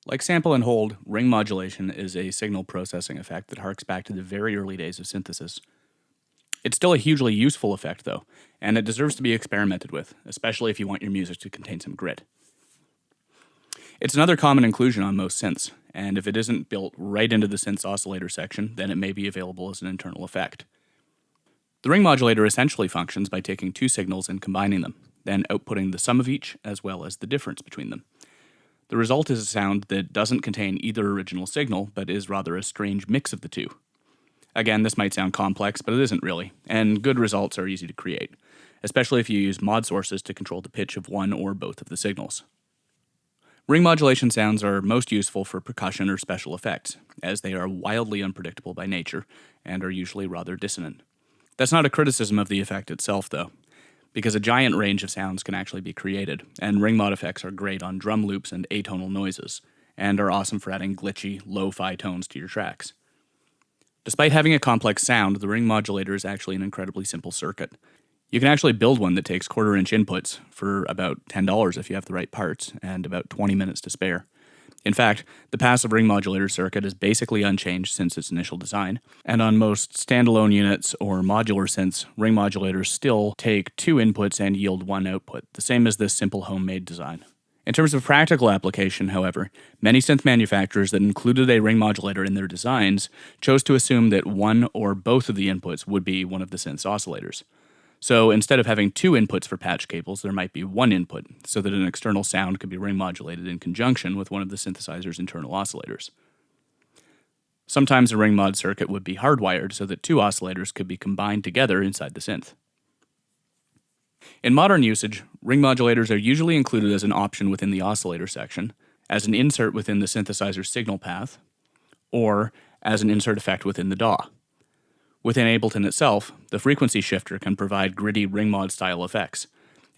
Like sample and hold, ring modulation is a signal processing effect that harks back to the very early days of synthesis. It's still a hugely useful effect, though, and it deserves to be experimented with, especially if you want your music to contain some grit. It's another common inclusion on most synths, and if it isn't built right into the synth's oscillator section, then it may be available as an internal effect. The ring modulator essentially functions by taking two signals and combining them, then outputting the sum of each as well as the difference between them. The result is a sound that doesn't contain either original signal, but is rather a strange mix of the two. Again, this might sound complex, but it isn't really, and good results are easy to create, especially if you use mod sources to control the pitch of one or both of the signals. Ring modulation sounds are most useful for percussion or special effects, as they are wildly unpredictable by nature and are usually rather dissonant. That's not a criticism of the effect itself, though, because a giant range of sounds can actually be created, and ring mod effects are great on drum loops and atonal noises, and are awesome for adding glitchy, lo-fi tones to your tracks. Despite having a complex sound, the ring modulator is actually an incredibly simple circuit. You can actually build one that takes quarter-inch inputs for about $10 if you have the right parts, and about 20 minutes to spare. In fact, the passive ring modulator circuit is basically unchanged since its initial design, and on most standalone units or modular synths, ring modulators still take two inputs and yield one output, the same as this simple homemade design. In terms of practical application, however, many synth manufacturers that included a ring modulator in their designs chose to assume that one or both of the inputs would be one of the synth's oscillators. So instead of having two inputs for patch cables, there might be one input, so that an external sound could be ring modulated in conjunction with one of the synthesizer's internal oscillators. Sometimes a ring mod circuit would be hardwired so that two oscillators could be combined together inside the synth. In modern usage, ring modulators are usually included as an option within the oscillator section, as an insert within the synthesizer's signal path, or as an insert effect within the DAW. Within Ableton itself, the frequency shifter can provide gritty ring mod style effects,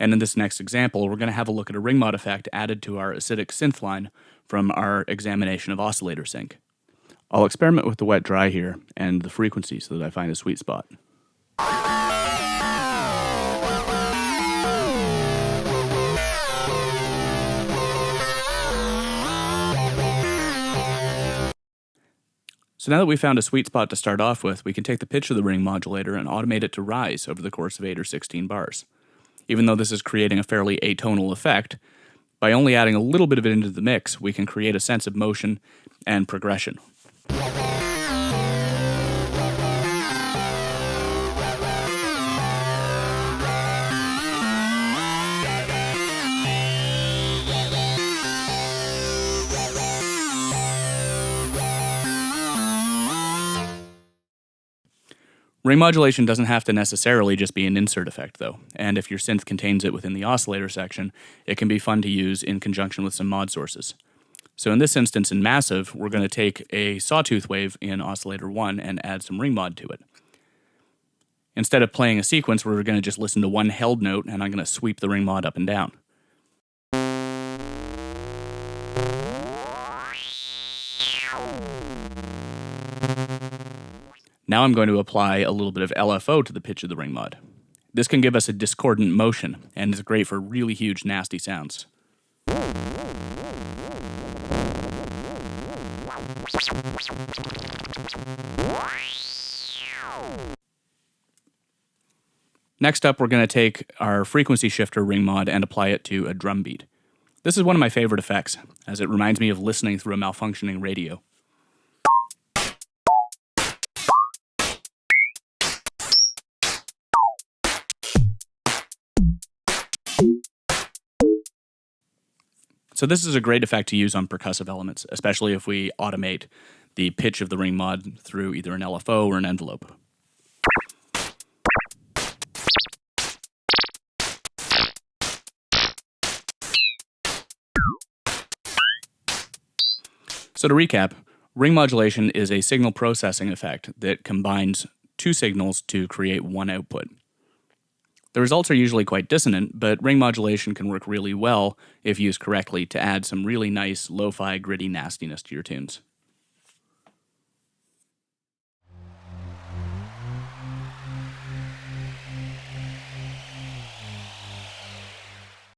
and in this next example, we're going to have a look at a ring mod effect added to our acidic synth line from our examination of oscillator sync. I'll experiment with the wet-dry here and the frequency so that I find a sweet spot. So now that we've found a sweet spot to start off with, we can take the pitch of the ring modulator and automate it to rise over the course of 8 or 16 bars. Even though this is creating a fairly atonal effect, by only adding a little bit of it into the mix, we can create a sense of motion and progression. Ring modulation doesn't have to necessarily just be an insert effect, though, and if your synth contains it within the oscillator section, it can be fun to use in conjunction with some mod sources. So in this instance in Massive, we're going to take a sawtooth wave in oscillator 1 and add some ring mod to it. Instead of playing a sequence, we're going to just listen to one held note, and I'm going to sweep the ring mod up and down. Now I'm going to apply a little bit of LFO to the pitch of the ring mod. This can give us a discordant motion, and is great for really huge, nasty sounds. Next up, we're going to take our frequency shifter ring mod and apply it to a drum beat. This is one of my favorite effects, as it reminds me of listening through a malfunctioning radio. So this is a great effect to use on percussive elements, especially if we automate the pitch of the ring mod through either an LFO or an envelope. So to recap, ring modulation is a signal processing effect that combines two signals to create one output. The results are usually quite dissonant, but ring modulation can work really well if used correctly to add some really nice lo-fi gritty nastiness to your tunes.